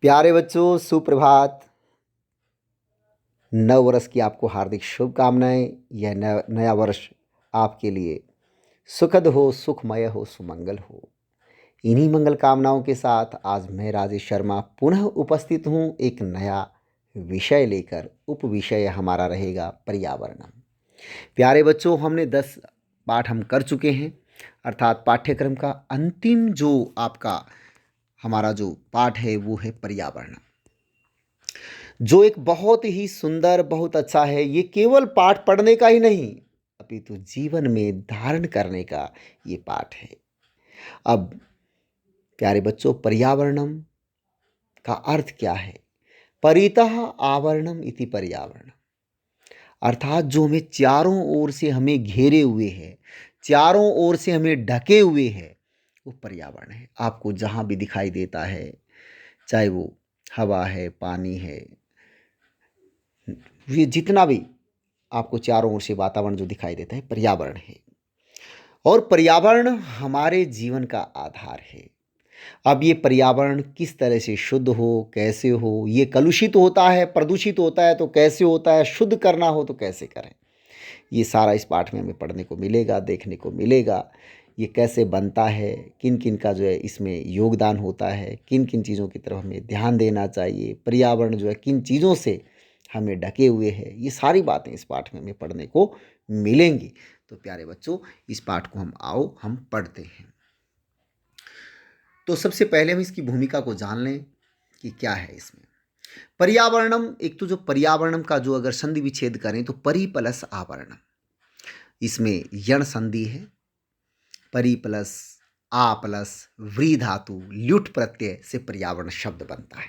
प्यारे बच्चों, सुप्रभात। नव वर्ष की आपको हार्दिक शुभकामनाएं। यह नया वर्ष आपके लिए सुखद हो, सुखमय हो, सुमंगल हो। इन्हीं मंगल कामनाओं के साथ आज मैं राजेश शर्मा पुनः उपस्थित हूँ एक नया विषय लेकर। उपविषय हमारा रहेगा पर्यावरण। प्यारे बच्चों, हमने 10 पाठ हम कर चुके हैं, अर्थात पाठ्यक्रम का अंतिम जो आपका हमारा जो पाठ है वो है पर्यावरण, जो एक बहुत ही सुंदर, बहुत अच्छा है। ये केवल पाठ पढ़ने का ही नहीं, अपितु जीवन में धारण करने का ये पाठ है। अब प्यारे बच्चों, पर्यावरणम का अर्थ क्या है? परितः आवरणम इति पर्यावरण, अर्थात जो हमें चारों ओर से हमें घेरे हुए है, चारों ओर से हमें ढके हुए है, वो पर्यावरण है। आपको जहाँ भी दिखाई देता है, चाहे वो हवा है, पानी है, ये जितना भी आपको चारों ओर से वातावरण जो दिखाई देता है, पर्यावरण है। और पर्यावरण हमारे जीवन का आधार है। अब ये पर्यावरण किस तरह से शुद्ध हो, कैसे हो, ये कलुषित होता है, प्रदूषित होता है तो कैसे होता है, शुद्ध करना हो तो कैसे करें, ये सारा इस पाठ में हमें पढ़ने को मिलेगा, देखने को मिलेगा। ये कैसे बनता है, किन किन का जो है इसमें योगदान होता है, किन किन चीज़ों की तरफ हमें ध्यान देना चाहिए, पर्यावरण जो है किन चीज़ों से हमें ढके हुए है, ये सारी बातें इस पाठ में हमें पढ़ने को मिलेंगी। तो प्यारे बच्चों, इस पाठ को हम पढ़ते हैं। तो सबसे पहले हम इसकी भूमिका को जान लें कि क्या है इसमें। पर्यावरणम, एक तो जो पर्यावरणम का जो अगर संधि विच्छेद करें तो परि प्लस आवरणम, इसमें यण संधि है। परि प्लस आ प्लस व्री धातु ल्युट प्रत्यय से पर्यावरण शब्द बनता है।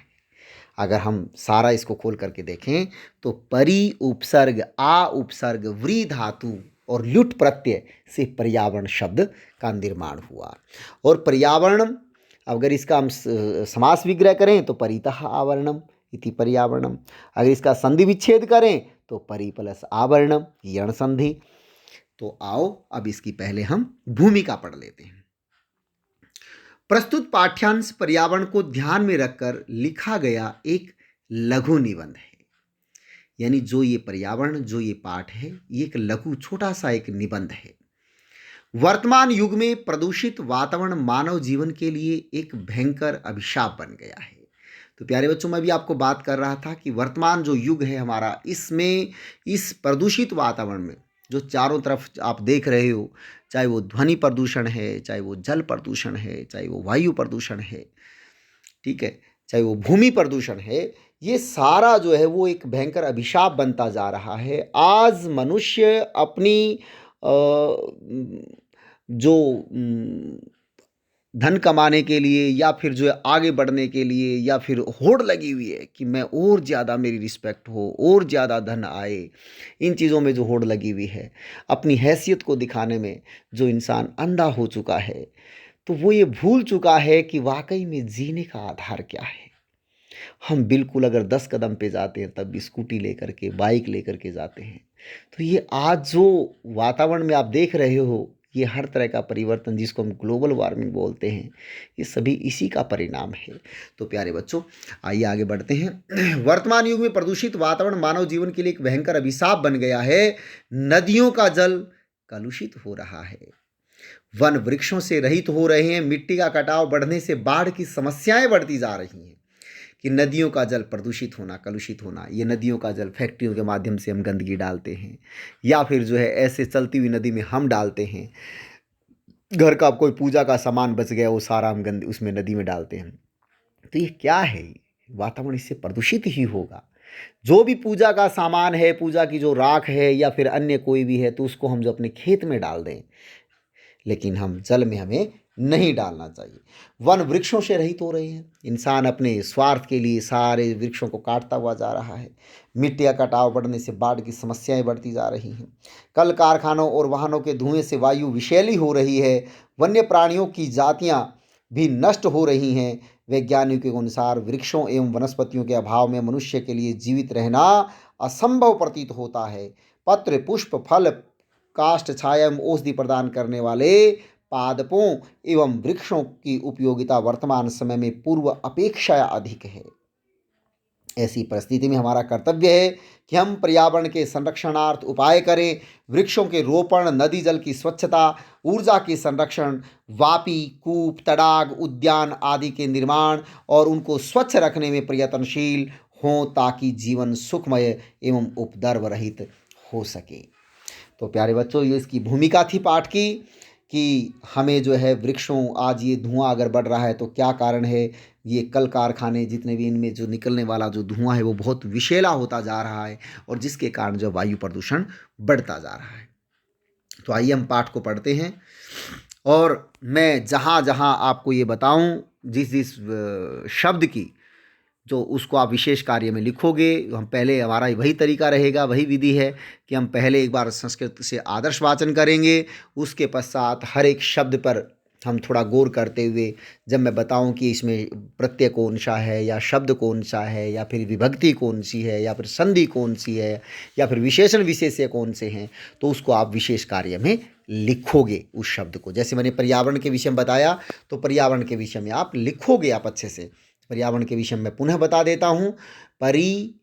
अगर हम सारा इसको खोल करके देखें तो परि उपसर्ग, आ उपसर्ग, व्री धातु और ल्युट प्रत्यय से पर्यावरण शब्द का निर्माण हुआ। और पर्यावरण, अगर इसका हम समास विग्रह करें तो परितः आवरणम इति पर्यावरणम। अगर इसका संधि विच्छेद करें तो परि प्लस आवरणम, यण संधि। तो आओ अब इसकी पहले हम भूमिका पढ़ लेते हैं। प्रस्तुत पाठ्यांश पर्यावरण को ध्यान में रखकर लिखा गया एक लघु निबंध है। यानी जो ये पर्यावरण, जो ये पाठ है, ये एक लघु छोटा सा एक निबंध है। वर्तमान युग में प्रदूषित वातावरण मानव जीवन के लिए एक भयंकर अभिशाप बन गया है। तो प्यारे बच्चों, मैं भी आपको बात कर रहा था कि वर्तमान जो युग है हमारा, इसमें इस प्रदूषित वातावरण में जो चारों तरफ आप देख रहे हो, चाहे वो ध्वनि प्रदूषण है, चाहे वो जल प्रदूषण है, चाहे वो वायु प्रदूषण है, ठीक है, चाहे वो भूमि प्रदूषण है, ये सारा जो है वो एक भयंकर अभिशाप बनता जा रहा है। आज मनुष्य अपनी जो धन कमाने के लिए या फिर जो है आगे बढ़ने के लिए, या फिर होड़ लगी हुई है कि मैं और ज़्यादा मेरी रिस्पेक्ट हो, और ज़्यादा धन आए, इन चीज़ों में जो होड़ लगी हुई है, अपनी हैसियत को दिखाने में जो इंसान अंधा हो चुका है, तो वो ये भूल चुका है कि वाकई में जीने का आधार क्या है। हम बिल्कुल अगर 10 कदम पे जाते हैं तब भी स्कूटी लेकर के, बाइक लेकर के जाते हैं। तो ये आज जो वातावरण में आप देख रहे हो, ये हर तरह का परिवर्तन जिसको हम ग्लोबल वार्मिंग बोलते हैं, ये सभी इसी का परिणाम है। तो प्यारे बच्चों, आइए आगे बढ़ते हैं। वर्तमान युग में प्रदूषित वातावरण मानव जीवन के लिए एक भयंकर अभिशाप बन गया है। नदियों का जल कलुषित हो रहा है, वन वृक्षों से रहित हो रहे हैं, मिट्टी का कटाव बढ़ने से बाढ़ की समस्याएं बढ़ती जा रही हैं। कि नदियों का जल प्रदूषित होना, कलुषित होना, ये नदियों का जल फैक्ट्रियों के माध्यम से हम गंदगी डालते हैं, या फिर जो है ऐसे चलती हुई नदी में हम डालते हैं। घर का कोई पूजा का सामान बच गया, वो सारा हम गंद उसमें नदी में डालते हैं। तो ये क्या है? वातावरण इससे प्रदूषित ही होगा। जो भी पूजा का सामान है, पूजा की जो राख है या फिर अन्य कोई भी है, तो उसको हम जो अपने खेत में डाल दें, लेकिन हम जल में हमें नहीं डालना चाहिए। वन वृक्षों से रहित हो रहे हैं, इंसान अपने स्वार्थ के लिए सारे वृक्षों को काटता हुआ जा रहा है। मिट्टी का कटाव बढ़ने से बाढ़ की समस्याएं बढ़ती जा रही हैं। कल कारखानों और वाहनों के धुएं से वायु विषैली हो रही है। वन्य प्राणियों की जातियां भी नष्ट हो रही हैं। वैज्ञानिकों के अनुसार वृक्षों एवं वनस्पतियों के अभाव में मनुष्य के लिए जीवित रहना असंभव प्रतीत होता है। पत्र, पुष्प, फल, काष्ठ, छाया एवं औषधि प्रदान करने वाले पादपों एवं वृक्षों की उपयोगिता वर्तमान समय में पूर्व अपेक्षा अधिक है। ऐसी परिस्थिति में हमारा कर्तव्य है कि हम पर्यावरण के संरक्षणार्थ उपाय करें। वृक्षों के रोपण, नदी जल की स्वच्छता, ऊर्जा के संरक्षण, वापी, कूप, तड़ाग, उद्यान आदि के निर्माण और उनको स्वच्छ रखने में प्रयत्नशील हों ताकि जीवन सुखमय एवं उपद्रव रहित हो सके। तो प्यारे बच्चों, ये इसकी भूमिका थी पाठ की कि हमें जो है वृक्षों, आज ये धुआं अगर बढ़ रहा है तो क्या कारण है। ये कल कारखाने जितने भी, इनमें जो निकलने वाला जो धुआं है वो बहुत विषैला होता जा रहा है और जिसके कारण जो वायु प्रदूषण बढ़ता जा रहा है। तो आइए हम पाठ को पढ़ते हैं और मैं जहाँ जहाँ आपको ये बताऊं, जिस जिस शब्द की जो उसको आप विशेष कार्य में लिखोगे, हम पहले, हमारा वही तरीका रहेगा, वही विधि है कि हम पहले एक बार संस्कृत से आदर्श वाचन करेंगे, उसके पश्चात हर एक शब्द पर हम थोड़ा गौर करते हुए, जब मैं बताऊं कि इसमें प्रत्यय कौन सा है या शब्द कौन सा है या फिर विभक्ति कौन सी है या फिर संधि कौन सी है या फिर विशेषण विशेष्य कौन से हैं, तो उसको आप विशेष कार्य में लिखोगे उस शब्द को। जैसे मैंने पर्यावरण के विषय में बताया, तो पर्यावरण के विषय में आप लिखोगे आप अच्छे से। पर्यावरण के विषय में पुनः बता देता हूँ। परि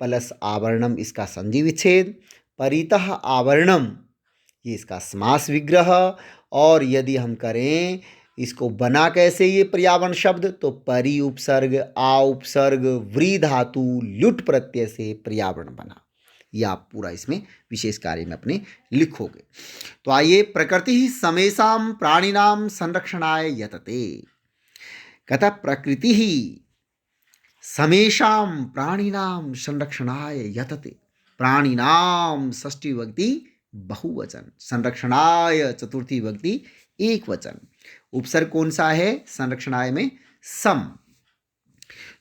प्लस आवरणम, इसका संधि विच्छेद। परितः आवरणम, ये इसका समास विग्रह। और यदि हम करें इसको बना कैसे ये पर्यावरण शब्द, तो परि उपसर्ग, आ उपसर्ग, व्री धातु, ल्युट प्रत्यय से पर्यावरण बना। ये आप पूरा इसमें विशेष कार्य में अपने लिखोगे। तो आइए, प्रकृति ही समेषां प्राणिनां संरक्षणाय यतते। कहता प्रकृति ही समेषां प्राणिनां संरक्षणाय यतते। प्राणिनां षष्ठी विभक्ति बहुवचन, संरक्षणाय चतुर्थी विभक्ति एक वचन। उपसर्ग कौन सा है संरक्षणाय में? सम।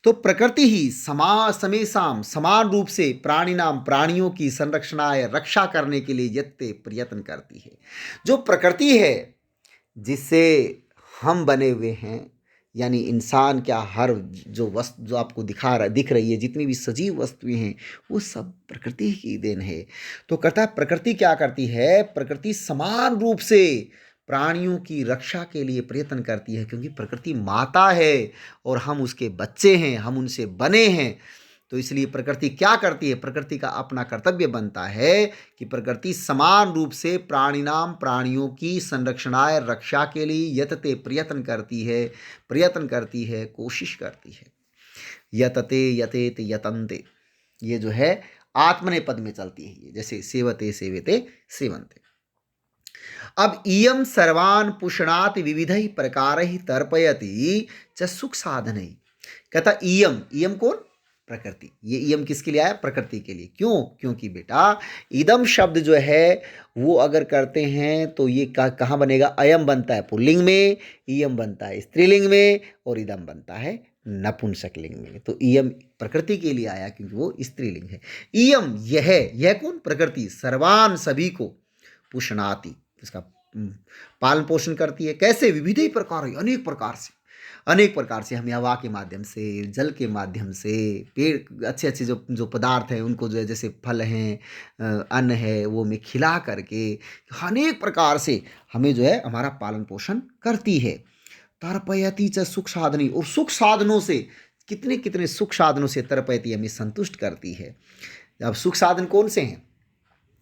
तो प्रकृति ही समेषां, समान रूप से, प्राणिनाम, प्राणियों की, संरक्षणाय, रक्षा करने के लिए यत्ते, प्रयत्न करती है। जो प्रकृति है जिससे हम बने हुए हैं, यानी इंसान क्या, हर जो वस्तु जो आपको दिख रही है, जितनी भी सजीव वस्तुएं हैं, वो सब प्रकृति की देन है। तो कहता है प्रकृति क्या करती है, प्रकृति समान रूप से प्राणियों की रक्षा के लिए प्रयत्न करती है, क्योंकि प्रकृति माता है और हम उसके बच्चे हैं, हम उनसे बने हैं। तो इसलिए प्रकृति क्या करती है, प्रकृति का अपना कर्तव्य बनता है कि प्रकृति समान रूप से प्राणिनाम, प्राणियों की संरक्षणाय, रक्षा के लिए यतते, प्रयत्न करती है, कोशिश करती है। यतते, यतेत, यतन्ते, ये जो है आत्मनेपद में चलती है, ये जैसे सेवते, सेवते, सेवन्ते। अब इयम सर्वान् पुष्णाति विविधैः प्रकारैः तर्पयति च सुख साधनैः। कहता इयम, इयम कौन? प्रकृति। ये इयम किसके लिए आया? प्रकृति के लिए। क्यों? क्योंकि बेटा इदम शब्द जो है वो अगर करते हैं तो ये कहाँ बनेगा? अयम बनता है पुल्लिंग में, इयम बनता है स्त्रीलिंग में और इदम बनता है नपुंसकलिंग में। तो इयम प्रकृति के लिए आया क्योंकि वो स्त्रीलिंग है। इयम, यह कौन? प्रकृति। सर्वान, सभी को, पुष्णाति, इसका पालन पोषण करती है। कैसे? विविध प्रकार, अनेक प्रकार से, अनेक प्रकार से। हम हवा के माध्यम से, जल के माध्यम से, पेड़, अच्छे अच्छे जो पदार्थ हैं उनको, जो है जैसे फल हैं, अन्न है, वो में खिला करके अनेक प्रकार से हमें जो है हमारा पालन पोषण करती है। तर्पयति च सुख साधनी, और सुख साधनों से, कितने कितने सुख साधनों से तर्पयति, हमें संतुष्ट करती है। अब सुख साधन कौन से हैं?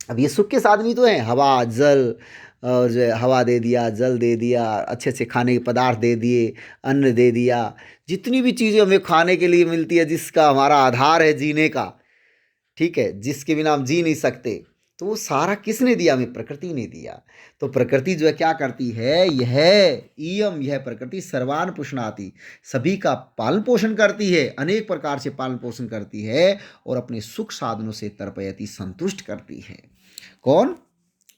अब ये सुख के साधन ही तो हैं, हवा, जल, और जो है हवा दे दिया, जल दे दिया, अच्छे अच्छे खाने के पदार्थ दे दिए, अन्न दे दिया, जितनी भी चीज़ें हमें खाने के लिए मिलती है, जिसका हमारा आधार है जीने का, ठीक है, जिसके बिना हम जी नहीं सकते, तो वो सारा किसने दिया? हमें प्रकृति ने दिया। तो प्रकृति जो है क्या करती है? यह प्रकृति सर्वान पुष्णाति, सभी का पालन पोषण करती है, अनेक प्रकार से पालन पोषण करती है और अपने सुख साधनों से तर्पयति, संतुष्ट करती है। कौन?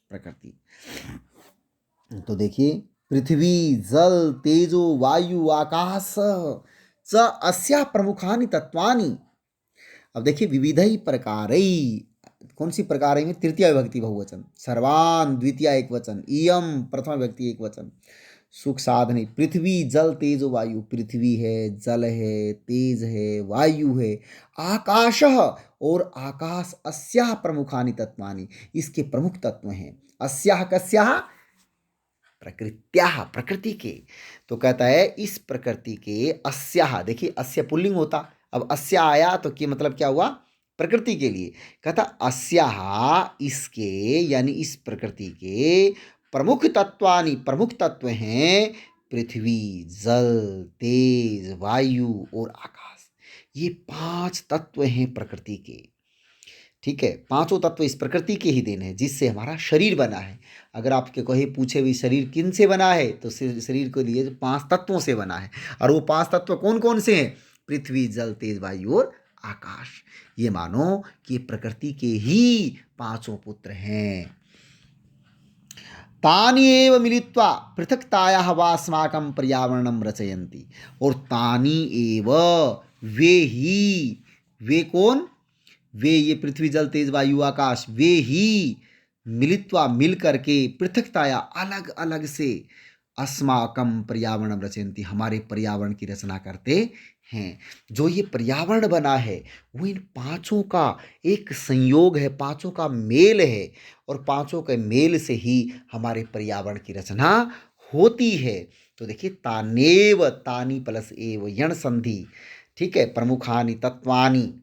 प्रकृति। तो देखिए, पृथ्वी, जल, तेजो, वायु, आकाश च अस्या प्रमुखानि तत्वानि। अब देखिए, विविधै प्रकारैः, कौन सी प्रकार में? तृतीया विभक्ति बहुवचन, सर्वान द्वितीया एक वचन, इयम प्रथमा विभक्ति एक वचन। सुख साधने, पृथ्वी, जल, तेज, वायु। पृथ्वी है, जल है, तेज है, वायु है, आकाश, और आकाश, अस्याः प्रमुखानि तत्वानि, इसके प्रमुख तत्व हैं। अस्याः कस्याः? प्रकृत्याः, प्रकृति के। तो कहता है इस प्रकृति के, अस्याः, देखिए अस्य पुल्लिंग होता, अब अस्या आया तो कि मतलब क्या हुआ, प्रकृति के लिए। कहता अस्या इसके यानी इस प्रकृति के प्रमुख तत्वानि, प्रमुख तत्व हैं पृथ्वी, जल, तेज, वायु और आकाश। ये 5 तत्व हैं प्रकृति के। ठीक है, पांचों तत्व इस प्रकृति के ही देन है जिससे हमारा शरीर बना है। अगर आपके कहे पूछे भी शरीर किन से बना है, तो शरीर को लिए 5 तत्वों से बना है। और वो 5 तत्व कौन कौन से हैं? पृथ्वी, जल, तेज, वायु और आकाश। ये मानो कि प्रकृति के ही 5 पुत्र हैं। तानि एव मिलित्वा पृथक्तायाः वास्माकं पर्यावरणं रचयन्ति। और तानि एव, वे ही, वे कौन? वे ये पृथ्वी, जल, तेज, वायु, आकाश, वे ही मिलित्वा मिल करके पृथकताया अलग अलग से अस्माकम पर्यावरण रचयन्ति, हमारे पर्यावरण की रचना करते हैं। जो ये पर्यावरण बना है वो इन 5 का एक संयोग है, 5 का मेल है। और 5 के मेल से ही हमारे पर्यावरण की रचना होती है। तो देखिए तानेव, तानी प्लस एव, यण संधि। ठीक है, प्रमुखानि तत्वानि,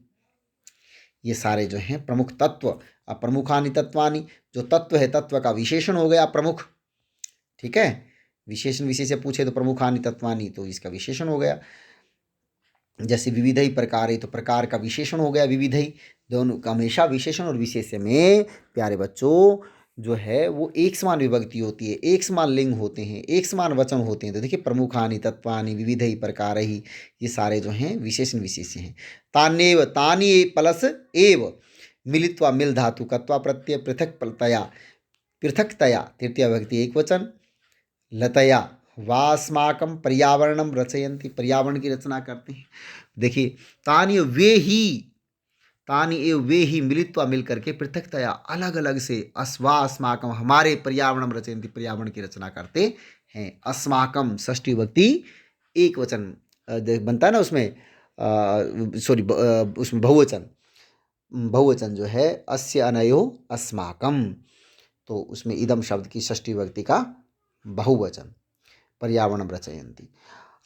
ये सारे जो हैं प्रमुख तत्व। अब प्रमुखानि तत्वानि, जो तत्व है तत्व का विशेषण हो गया प्रमुख। ठीक है, विशेषण विशेष से पूछे तो प्रमुखानि तत्वानि, तो इसका विशेषण हो गया। जैसे विविधई प्रकार है, तो प्रकार का विशेषण हो गया विविधई। दोनों का हमेशा विशेषण और विशेष्य में प्यारे बच्चों जो है वो एक समान विभक्ति होती है, एक समान लिंग होते हैं, एक समान वचन होते हैं। तो देखिए प्रमुखानि तत्वानि विविधई प्रकार ही, ये सारे जो हैं विशेषण विशेष्य हैं। तान्येव, तानि प्लस एव, मिलित्वा मिल धातु कत्वा प्रत्यय पृथक तया, पृथकतया तृतीय विभक्ति एक वचन, लतया वास्माकम पर्यावरणम रचयन्ति, पर्यावरण की रचना करते हैं। देखिए तानि वे ही, तानि एव वे ही मिलित्वा मिल करके पृथकतया अलग अलग से अस्माकम हमारे पर्यावरणम रचयन्ति, पर्यावरण की रचना करते हैं। अस्माकम षष्ठी विभक्ति एक वचन बनता है ना उसमें, सॉरी उसमें बहुवचन, बहुवचन जो है अस्य अनयो अस्माकम, तो उसमें इदम शब्द की षष्ठी विभक्ति का बहुवचन, पर्यावरणम रचयन्ति।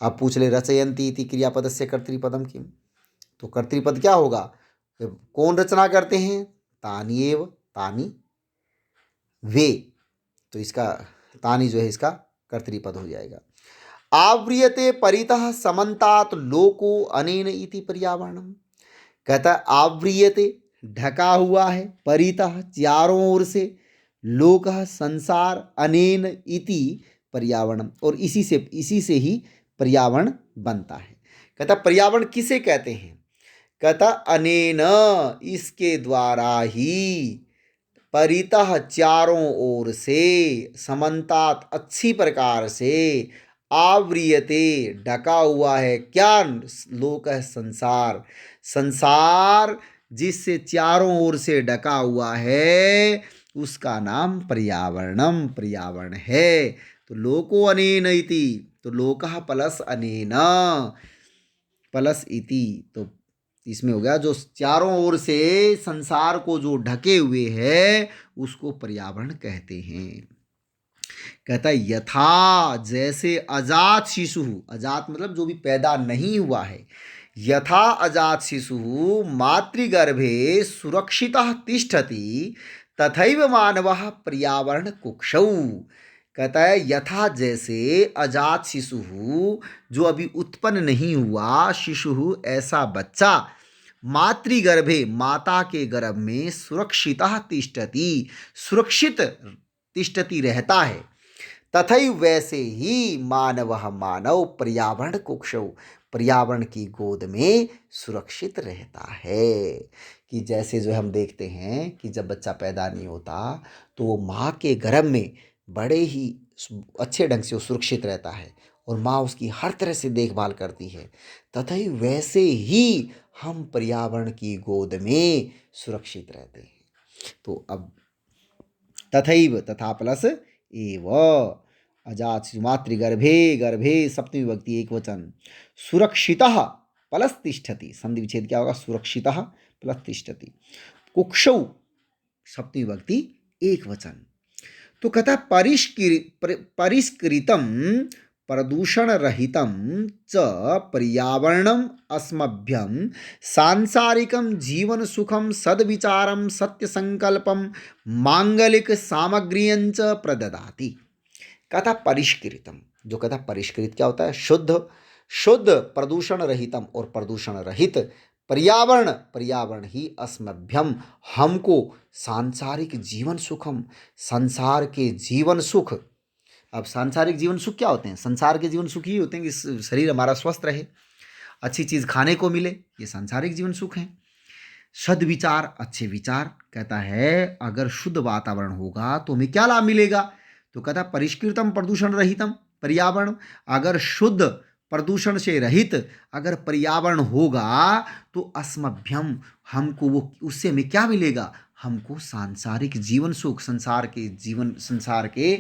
अब पूछ ले रचयन्ति इति क्रियापदस्य कर्तृपदम किम, तो कर्तृपद क्या होगा? कौन रचना करते हैं? तानि एव, तानि वे, तो इसका तानि जो है इसका कर्तृपद हो जाएगा। आवृयते परितः समन्तात लोको अनेन इति पर्यावरणम। कहता है आवृयते, ढका हुआ है, परितः चारों ओर से, लोकः संसार, अनेन इति पर्यावरणम, और इसी से ही पर्यावरण बनता है। कहता पर्यावरण किसे कहते हैं? कहता अनेन, इसके द्वारा ही, परितः चारों ओर से, समन्तात अच्छी प्रकार से, आवृयते ढका हुआ है, क्या? लोक है संसार, संसार जिससे चारों ओर से ढका हुआ है उसका नाम पर्यावरणम, पर्यावरण है। तो लोको अनेन इति, तो लोकः प्लस अनेन प्लस इति, तो इसमें हो गया जो चारों ओर से संसार को जो ढके हुए है उसको पर्यावरण कहते हैं। कहता है यथा, जैसे अजात शिशु, अजात मतलब जो भी पैदा नहीं हुआ है, यथा अजात शिशु मातृगर्भे सुरक्षितः तिष्ठति तथैव मानवः पर्यावरण कुक्षौ। कहता है यथा, जैसे अजात शिशु, जो अभी उत्पन्न नहीं हुआ शिशु, ऐसा बच्चा, मातृगर्भे माता के गर्भ में, सुरक्षितः तिष्ठति, सुरक्षित तिष्ठति रहता है, तथैव वैसे ही मानव, मानव पर्यावरण कुक्षौ, पर्यावरण की गोद में सुरक्षित रहता है। कि जैसे जो हम देखते हैं कि जब बच्चा पैदा नहीं होता तो वो माँ के गर्भ में बड़े ही अच्छे ढंग से वो सुरक्षित रहता है और माँ उसकी हर तरह से देखभाल करती है, तथैव वैसे ही हम पर्यावरण की गोद में सुरक्षित रहते हैं। तो अब तथैव, तथा प्लस एव, अजात शिशु मातृगर्भे, गर्भे सप्तमी विभक्ति एक वचन, सुरक्षितः प्लस तिष्ठति, संधि विच्छेद क्या होगा? सुरक्षितः प्लस तिष्ठति, कुक्षौ सप्तमी विभक्ति एक वचन। तो कहता है परिष्कृतम प्रदूषण रहितं च पर्यावरणम् अस्मभ्यं सांसारिकं जीवन सुखम सद्विचारम सत्य संकल्पम मांगलिक सामग्रियं च प्रददाति। कथा परिष्कृतम, जो कथा परिष्कृत क्या होता है? शुद्ध, शुद्ध प्रदूषण रहितम और प्रदूषण रहित पर्यावरण, पर्यावरण ही अस्मभ्यम हमको सांसारिक जीवन सुखम, संसार के जीवन सुख। अब सांसारिक जीवन सुख क्या होते हैं? संसार के जीवन सुख ही होते हैं कि शरीर हमारा स्वस्थ रहे, अच्छी चीज़ खाने को मिले, ये सांसारिक जीवन सुख है। सद्विचार, अच्छे विचार, कहता है अगर शुद्ध वातावरण होगा तो हमें क्या लाभ मिलेगा? तो कहता परिष्कृतम प्रदूषण रहितम पर्यावरण, अगर शुद्ध प्रदूषण से रहित अगर पर्यावरण होगा तो अस्मभ्यम, हमको वो उससे हमें क्या मिलेगा? हमको सांसारिक जीवन सुख, संसार के जीवन, संसार के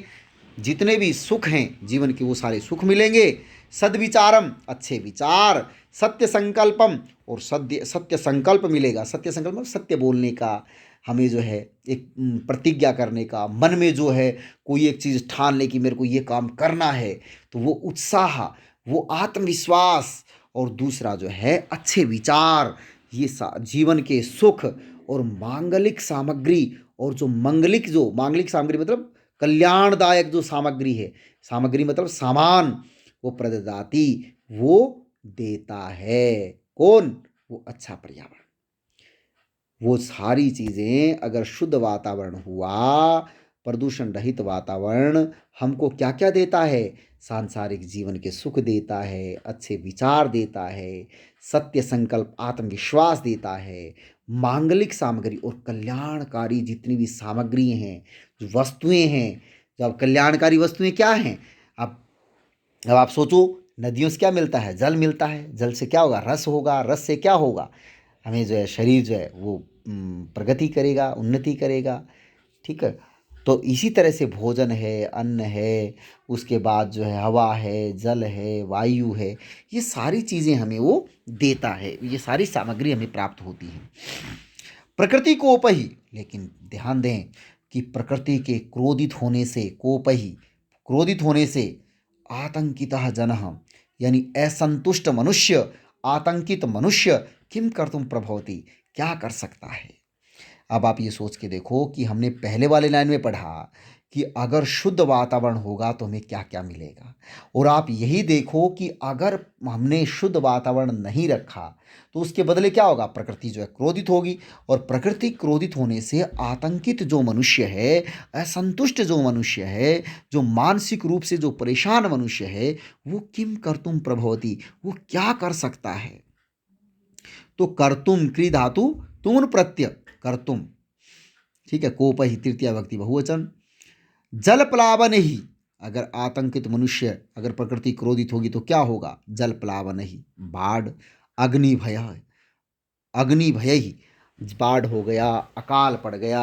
जितने भी सुख हैं जीवन के वो सारे सुख मिलेंगे। सद्विचारम, अच्छे विचार, सत्य संकल्पम, और सत्य संकल्प मिलेगा। सत्य संकल्प मतलब सत्य बोलने का, हमें जो है एक प्रतिज्ञा करने का, मन में जो है कोई एक चीज़ ठान ले कि मेरे को ये काम करना है, तो वो उत्साह, वो आत्मविश्वास, और दूसरा जो है अच्छे विचार, ये जीवन के सुख और मांगलिक सामग्री, और जो मंगलिक, जो मांगलिक सामग्री मतलब कल्याणदायक जो सामग्री है, सामग्री मतलब सामान, वो प्रददाति, वो देता है। कौन? वो अच्छा पर्यावरण। वो सारी चीज़ें, अगर शुद्ध वातावरण हुआ, प्रदूषण रहित वातावरण, हमको क्या क्या देता है? सांसारिक जीवन के सुख देता है, अच्छे विचार देता है, सत्य संकल्प, आत्मविश्वास देता है, मांगलिक सामग्री और कल्याणकारी जितनी भी सामग्री हैं, जो वस्तुएं हैं, जब कल्याणकारी वस्तुएं क्या हैं? अब आप सोचो, नदियों से क्या मिलता है? जल मिलता है। जल से क्या होगा? रस होगा। रस से क्या होगा? हमें जो है शरीर जो है वो प्रगति करेगा, उन्नति करेगा। ठीक है, तो इसी तरह से भोजन है, अन्न है, उसके बाद जो है हवा है, जल है, वायु है, ये सारी चीज़ें हमें वो देता है, ये सारी सामग्री हमें प्राप्त होती है। प्रकृति कोपही, लेकिन ध्यान दें कि प्रकृति के क्रोधित होने से, कोपही क्रोधित होने से, आतंकितः जनः यानी असंतुष्ट मनुष्य, आतंकित मनुष्य किम कर्तुम प्रभवति, क्या कर सकता है? अब आप ये सोच के देखो कि हमने पहले वाले लाइन में पढ़ा कि अगर शुद्ध वातावरण होगा तो हमें क्या क्या मिलेगा, और आप यही देखो कि अगर हमने शुद्ध वातावरण नहीं रखा तो उसके बदले क्या होगा? प्रकृति जो है क्रोधित होगी, और प्रकृति क्रोधित होने से आतंकित जो मनुष्य है, असंतुष्ट जो मनुष्य है, जो मानसिक रूप से जो परेशान मनुष्य है, वो किम कर्तुम प्रभवति, वो क्या कर सकता है? तो कर्तुम क्री धातु तुम प्रत्यय कर्तुम, ठीक है, कोप ही तृतीया भक्ति बहुवचन। जल प्लावन ही, अगर आतंकित मनुष्य, अगर प्रकृति क्रोधित होगी तो क्या होगा? जल प्लावन ही, बाढ़, अग्नि भय, अग्नि भय ही, बाढ़ हो गया, अकाल पड़ गया,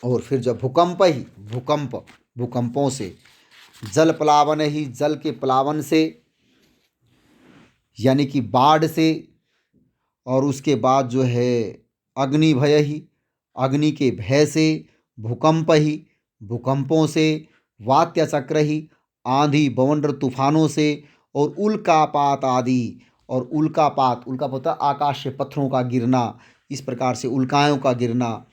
और फिर जब भूकंप ही, भूकंप, भूकंपों से, जल प्लावन ही, जल के प्लावन से यानी कि बाढ़ से, और उसके बाद जो है अग्नि भय ही, अग्नि के भय से, भूकंप ही, भूकंपों से, वात्य चक्र ही, आंधी बवंडर तूफानों से, और उल्कापात आदि, और उल्कापात, उल्कापात होता है आकाश से पत्थरों का गिरना, इस प्रकार से उल्काओं का गिरना,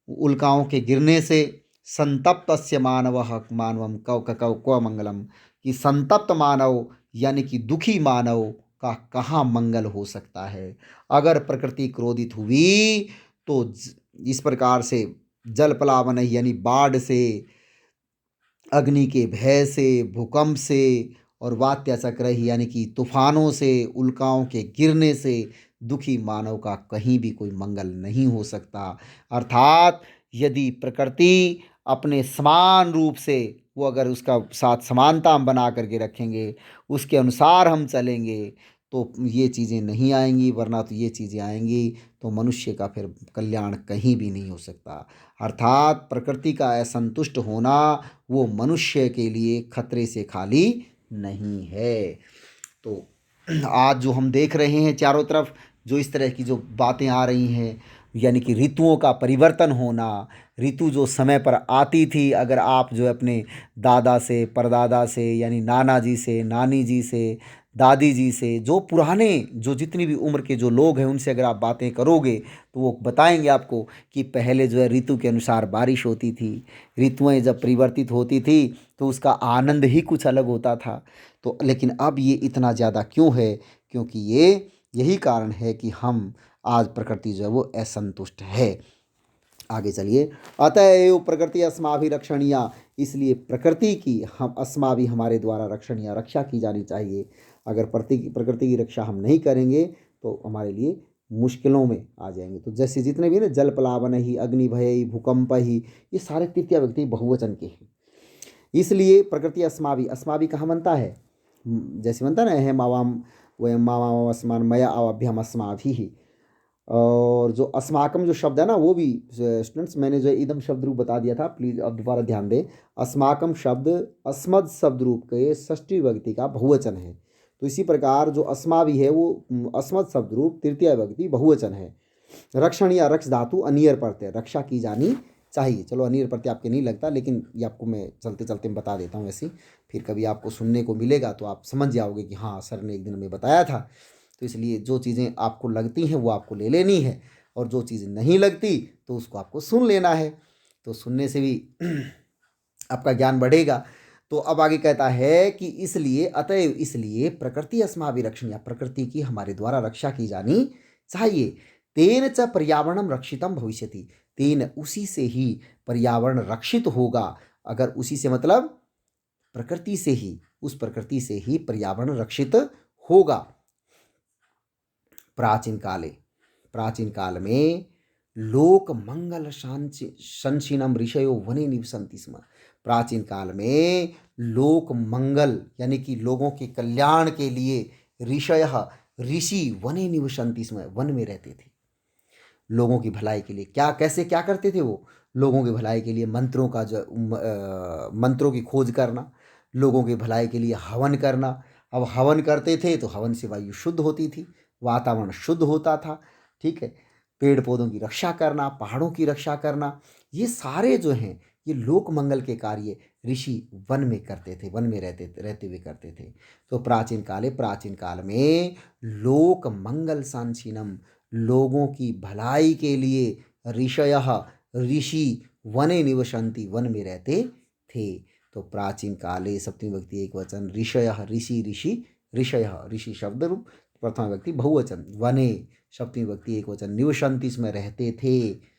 उल्काओं के गिरने से, संतप्तस्य मानवः मानवम कव कव क्व मंगलम, कि संतप्त मानव यानी कि दुखी मानव का कहाँ मंगल हो सकता है? अगर प्रकृति क्रोधित हुई तो इस प्रकार से जल प्लावन यानी बाढ़ से, अग्नि के भय से, भूकंप से, और वात्या चक्र यानी कि तूफानों से, उल्काओं के गिरने से दुखी मानव का कहीं भी कोई मंगल नहीं हो सकता। अर्थात यदि प्रकृति अपने समान रूप से, वो अगर उसका साथ समानता हम बना करके रखेंगे, उसके अनुसार हम चलेंगे, तो ये चीज़ें नहीं आएंगी, वरना तो ये चीज़ें आएंगी तो मनुष्य का फिर कल्याण कहीं भी नहीं हो सकता। अर्थात प्रकृति का असंतुष्ट होना वो मनुष्य के लिए खतरे से खाली नहीं है। तो आज जो हम देख रहे हैं चारों तरफ, जो इस तरह की जो बातें आ रही हैं, यानी कि ऋतुओं का परिवर्तन होना, ऋतु जो समय पर आती थी, अगर आप जो अपने दादा से, परदादा से, यानी नाना जी से, नानी जी से, दादी जी से, जो पुराने जो जितनी भी उम्र के जो लोग हैं उनसे अगर आप बातें करोगे तो वो बताएंगे आपको कि पहले जो है ऋतु के अनुसार बारिश होती थी, ऋतुएं जब परिवर्तित होती थी तो उसका आनंद ही कुछ अलग होता था। तो लेकिन अब ये इतना ज़्यादा क्यों है? क्योंकि यही कारण है कि हम आज प्रकृति जो है वो असंतुष्ट है। आगे चलिए। अतएव प्रकृति अस्माभिरक्षणीया, इसलिए प्रकृति की हम अस्माभि हमारे द्वारा रक्षणीय रक्षा की जानी चाहिए। अगर प्रकृति की रक्षा हम नहीं करेंगे तो हमारे लिए मुश्किलों में आ जाएंगे। तो जैसे जितने भी ना जल प्लावन ही, अग्नि भय ही, भूकंप ही, ये सारे तृतीया व्यक्ति बहुवचन के हैं। इसलिए प्रकृति अस्माभि, अस्माभि कहाँ बनता है? जैसे बनता है ना, अहम आवाम वयम मावाम अस्मान मया आवाभ्याम अस्माभि ही। और जो अस्माकम जो शब्द है ना, वो भी स्टूडेंट्स मैंने जो इदम शब्द रूप बता दिया था, प्लीज़ अब दोबारा ध्यान दें। अस्माकम शब्द अस्मद शब्द रूप के षष्ठी विभक्ति का बहुवचन है। तो इसी प्रकार जो अस्माभि है वो अस्मद शब्द रूप तृतीया विभक्ति बहुवचन है। रक्षण या रक्ष धातु अनियर प्रत्यय, रक्षा की जानी चाहिए। चलो अनियर प्रत्यय आपके नहीं लगता, लेकिन ये आपको मैं चलते चलते में बता देता हूँ ऐसे, फिर कभी आपको सुनने को मिलेगा तो आप समझ जाओगे कि हाँ सर ने एक दिन में बताया था। तो इसलिए जो चीज़ें आपको लगती हैं वो आपको ले लेनी है, और जो चीज़ें नहीं लगती तो उसको आपको सुन लेना है। तो सुनने से भी आपका ज्ञान बढ़ेगा। तो अब आगे कहता है कि इसलिए अतएव इसलिए प्रकृति अस्माभिरक्षण, या प्रकृति की हमारे द्वारा रक्षा की जानी चाहिए। तेन च पर्यावरणम रक्षितम भविष्यति, तेन उसी से ही पर्यावरण रक्षित होगा। अगर उसी से मतलब प्रकृति से ही, उस प्रकृति से ही पर्यावरण रक्षित होगा। प्राचीन काल में लोक मंगल संचिनम ऋषयो वने निवसन्ति स्म। प्राचीन काल में लोक मंगल यानी कि लोगों के कल्याण के लिए ऋषि वने निवसन्ति स्म, वन में रहते थे। लोगों की भलाई के लिए क्या करते थे वो? लोगों की भलाई के लिए मंत्रों का जो मंत्रों की खोज करना, लोगों की भलाई के लिए हवन करना। अब हवन करते थे तो हवन से वायु शुद्ध होती थी, वातावरण शुद्ध होता था। ठीक है, पेड़ पौधों की रक्षा करना, पहाड़ों की रक्षा करना, ये सारे जो हैं ये लोक मंगल के कार्य ऋषि वन में करते थे, वन में रहते हुए करते थे। तो प्राचीन काल में लोक मंगल सांचिनम, लोगों की भलाई के लिए ऋषि वने निवसन्ति, वन में रहते थे। तो प्राचीन काले सप्तमी विभक्ति एक वचन, ऋषि शब्द रूप प्रथम व्यक्ति बहुवचन, वने सप्तमी विभक्ति एक वचन, निवसन्ति इसमें रहते थे।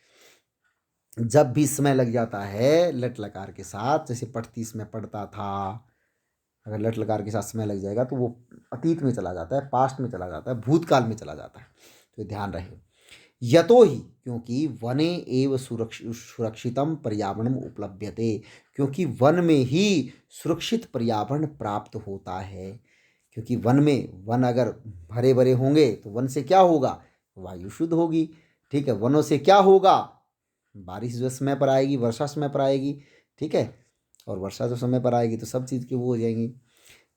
जब भी समय लग जाता है लट लकार के साथ, जैसे पढ़ती इसमें पढ़ता था, अगर लट लकार के साथ समय लग जाएगा तो वो अतीत में चला जाता है, पास्ट में चला जाता है, भूतकाल में चला जाता है। तो ध्यान रहे। यतो ही, क्योंकि वने एव सुरक्षितम पर्यावरण उपलभ्यते, क्योंकि वन में ही सुरक्षित पर्यावरण प्राप्त होता है। क्योंकि वन अगर भरे भरे होंगे तो वन से क्या होगा? वायु शुद्ध होगी। ठीक है, वनों से क्या होगा? बारिश जो समय पर आएगी, वर्षा समय पर आएगी। ठीक है, और वर्षा जो समय पर आएगी तो सब चीज़ की वो हो जाएंगी।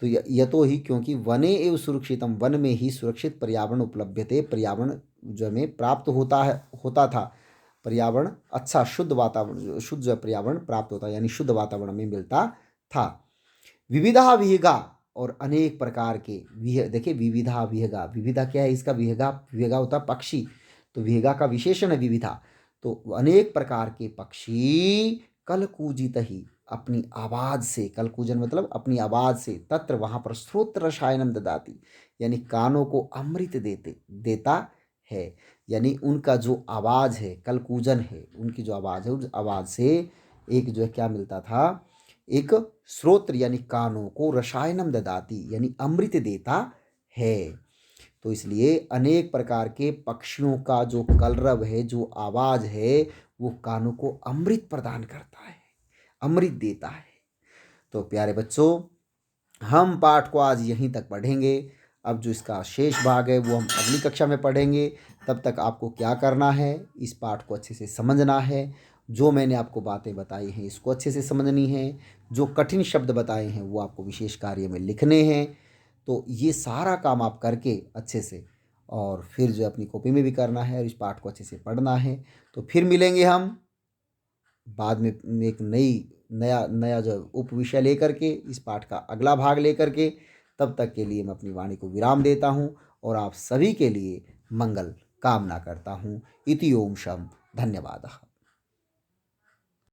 तो यतो ही, क्योंकि वने एव सुरक्षितम, वन में ही सुरक्षित पर्यावरण उपलब्धते, पर्यावरण जो हमें प्राप्त होता था। पर्यावरण अच्छा शुद्ध वातावरण, शुद्ध जो पर्यावरण प्राप्त होता, यानी शुद्ध वातावरण में मिलता था। विविधा विहगा, और अनेक प्रकार के देखिए विविधा विहगा, विविधा क्या है इसका? विहगा होता पक्षी, तो विहगा का विशेषण है विविधा। तो अनेक प्रकार के पक्षी कलकूजित ही, अपनी आवाज़ से, कलकूजन मतलब अपनी आवाज़ से, तत्र वहाँ पर श्रोत्र रसायनम ददाति, यानी कानों को अमृत देता है। यानी उनका जो आवाज़ है, कलकूजन है, उनकी जो आवाज़ है, उस आवाज़ से एक जो है क्या मिलता था? एक श्रोत्र यानी कानों को, रसायनम ददाति यानी अमृत देता है। तो इसलिए अनेक प्रकार के पक्षियों का जो कलरव है, जो आवाज़ है, वो कानों को अमृत प्रदान करता है, अमृत देता है। तो प्यारे बच्चों, हम पाठ को आज यहीं तक पढ़ेंगे। अब जो इसका शेष भाग है वो हम अगली कक्षा में पढ़ेंगे। तब तक आपको क्या करना है? इस पाठ को अच्छे से समझना है। जो मैंने आपको बातें बताई हैं इसको अच्छे से समझनी है। जो कठिन शब्द बताए हैं वो आपको विशेष कार्य में लिखने हैं। तो ये सारा काम आप करके अच्छे से, और फिर जो अपनी कॉपी में भी करना है और इस पाठ को अच्छे से पढ़ना है। तो फिर मिलेंगे हम बाद में एक नया नया जो उप विषय लेकर के, इस पाठ का अगला भाग लेकर के। तब तक के लिए मैं अपनी वाणी को विराम देता हूँ और आप सभी के लिए मंगल कामना करता हूँ। इति ओम शम। धन्यवाद।